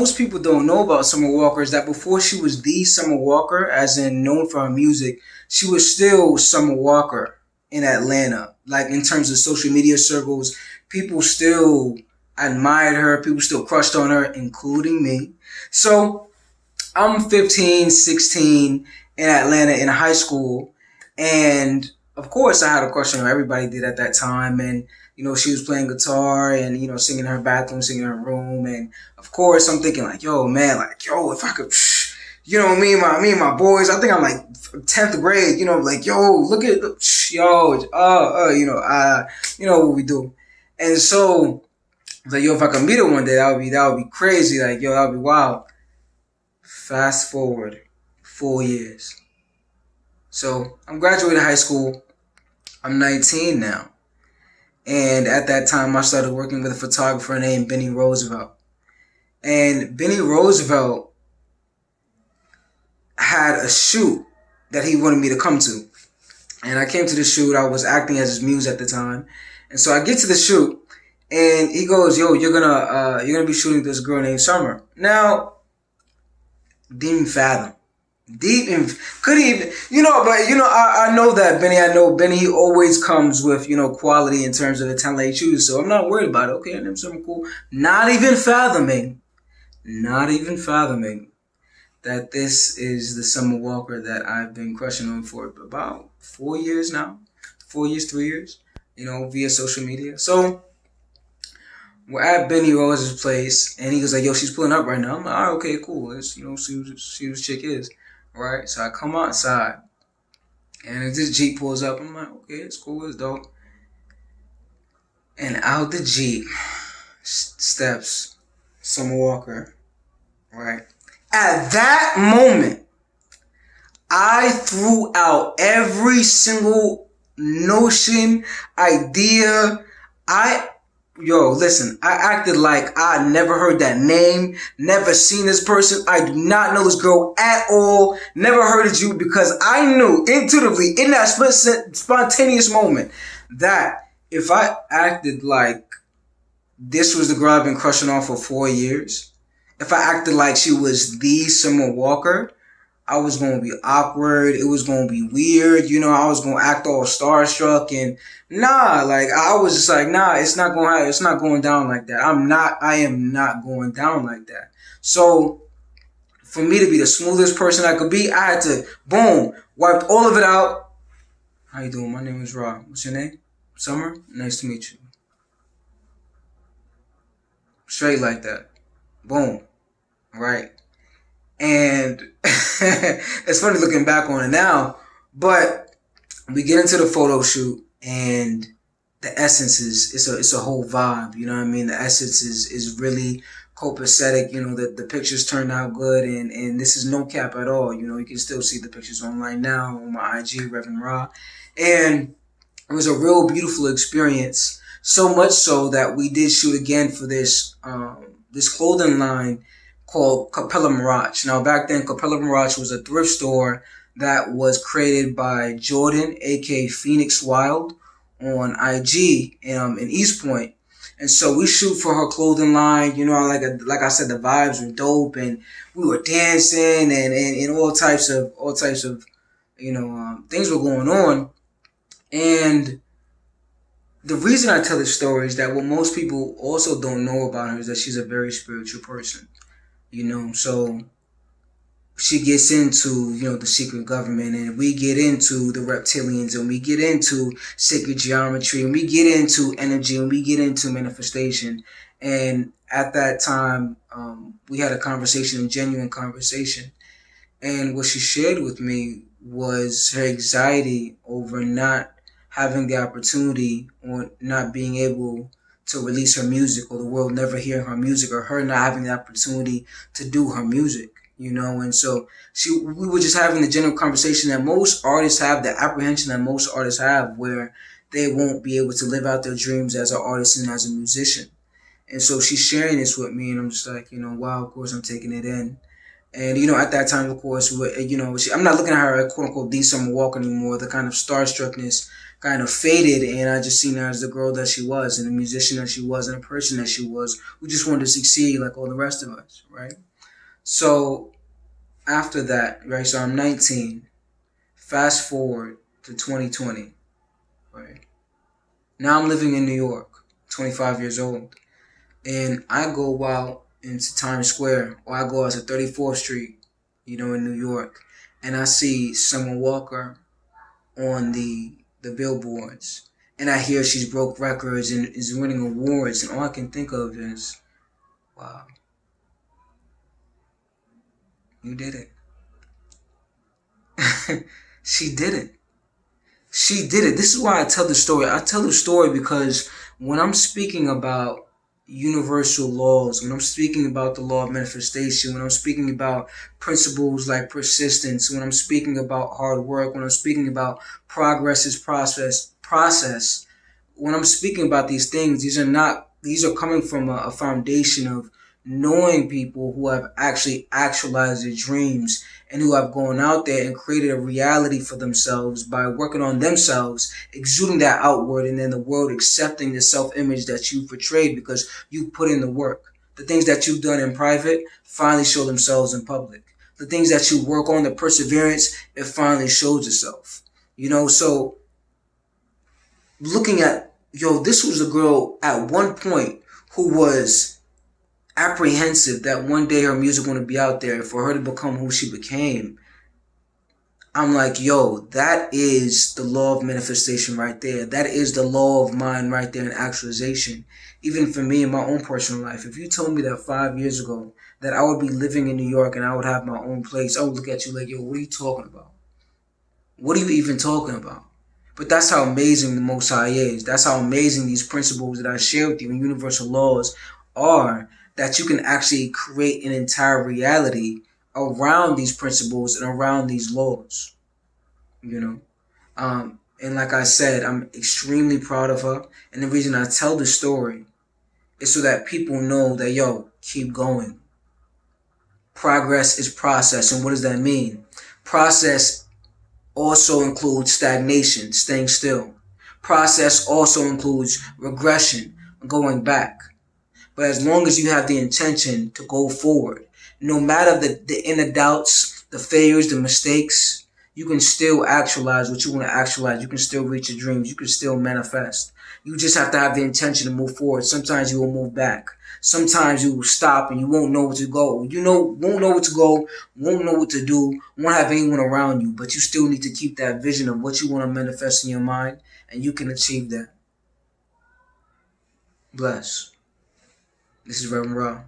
most people don't know about Summer Walker is that before she was the Summer Walker, as in known for her music, she was still Summer Walker in Atlanta. Like in terms of social media circles, people still admired her, people still crushed on her, including me. So I'm 15, 16 in Atlanta in high school, and of course I had a crush on her. Everybody did at that time, and she was playing guitar and singing in her bathroom, singing in her room, and of course I'm thinking like, yo, man, like, yo, if I could, me and my boys. I think I'm like 10th grade, like, yo, look at, yo, what we do, and so like, yo, if I could meet her one day, that would be crazy, like, yo, that would be wild. Fast forward 4 years. So I'm graduating high school. I'm 19 now. And at that time, I started working with a photographer named Benny Roosevelt. And Benny Roosevelt had a shoot that he wanted me to come to. And I came to the shoot. I was acting as his muse at the time. And so I get to the shoot, and he goes, yo, you're gonna be shooting this girl named Summer. Now, didn't fathom. Couldn't even, I know that Benny, he always comes with, quality in terms of the talent he chooses, so I'm not worried about it. Okay, and something cool. Not even fathoming that this is the Summer Walker that I've been crushing on for about 4 years now. 4 years, 3 years, via social media. So, we're at Benny Rose's place, and he was like, yo, she's pulling up right now. I'm like, all right, okay, cool. Let's, see who this chick is. Right? So I come outside, and as this Jeep pulls up, I'm like, okay, it's cool, it's dope. And out the Jeep steps Summer Walker. Right? At that moment, I threw out every single notion, idea. Listen, I acted like I never heard that name, never seen this person. I do not know this girl at all, never heard of you, because I knew intuitively in that spontaneous moment that if I acted like this was the girl I've been crushing on for 4 years, if I acted like she was the Summer Walker, I was going to be awkward. It was going to be weird. I was going to act all starstruck, and I was just like, it's not going down like that. I am not going down like that. So for me to be the smoothest person I could be, I had to, boom, wiped all of it out. How you doing? My name is Rob. What's your name? Summer? Nice to meet you. Straight like that. Boom. Right? And it's funny looking back on it now, but we get into the photo shoot, and the essence it's a whole vibe, you know what I mean? The essence is really copacetic, the pictures turned out good, and this is no cap at all, you can still see the pictures online now on my IG, Reverend, and it was a real beautiful experience, so much so that we did shoot again for this clothing line called Capella Mirage. Now, back then, Capella Mirage was a thrift store that was created by Jordan, aka Phoenix Wild, on IG in East Point. And so we shoot for her clothing line. Like I said, the vibes were dope, and we were dancing, and all types of things were going on. And the reason I tell this story is that what most people also don't know about her is that she's a very spiritual person. So she gets into, the secret government, and we get into the reptilians, and we get into sacred geometry, and we get into energy, and we get into manifestation. And at that time, we had a genuine conversation. And what she shared with me was her anxiety over not having the opportunity or not being able to release her music, or the world never hearing her music, or her not having the opportunity to do her music, and so we were just having the general conversation that most artists have, the apprehension that most artists have, where they won't be able to live out their dreams as an artist and as a musician. And so she's sharing this with me, and I'm just like, wow, of course I'm taking it in. And at that time, of course, I'm not looking at her as quote unquote the Summer Walker anymore. The kind of starstruckness kind of faded, and I just seen her as the girl that she was, and the musician that she was, and the person that she was, who just wanted to succeed like all the rest of us, right? So after that, right? So I'm 19. Fast forward to 2020, right? Now I'm living in New York, 25 years old, and I go out into Times Square, or I go out to 34th Street, in New York, and I see Summer Walker on the billboards, and I hear she's broke records and is winning awards, and all I can think of is, wow, you did it. She did it. She did it. This is why I tell the story. I tell the story because when I'm speaking about universal laws, when I'm speaking about the law of manifestation, when I'm speaking about principles like persistence, when I'm speaking about hard work, when I'm speaking about progress is process, when I'm speaking about these things, these are coming from a foundation of knowing people who have actually actualized their dreams and who have gone out there and created a reality for themselves by working on themselves, exuding that outward, and then the world accepting the self-image that you portrayed because you put in the work. The things that you've done in private finally show themselves in public. The things that you work on, the perseverance, it finally shows itself. So looking at, this was a girl at one point who was apprehensive that one day her music going to be out there for her to become who she became. I'm like, that is the law of manifestation right there. That is the law of mind right there in actualization. Even for me in my own personal life, if you told me that 5 years ago that I would be living in New York and I would have my own place, I would look at you like, what are you talking about? What are you even talking about? But that's how amazing the Most High is. That's how amazing these principles that I share with you and universal laws are, that you can actually create an entire reality around these principles and around these laws. And like I said, I'm extremely proud of her. And the reason I tell the story is so that people know that, keep going. Progress is process. And what does that mean? Process also includes stagnation, staying still. Process also includes regression, going back. But as long as you have the intention to go forward, no matter the inner doubts, the failures, the mistakes, you can still actualize what you want to actualize. You can still reach your dreams. You can still manifest. You just have to have the intention to move forward. Sometimes you will move back. Sometimes you will stop and you won't know where to go. Won't know where to go, won't know what to do, won't have anyone around you, but you still need to keep that vision of what you want to manifest in your mind, and you can achieve that. Bless. This is Reverend Ra.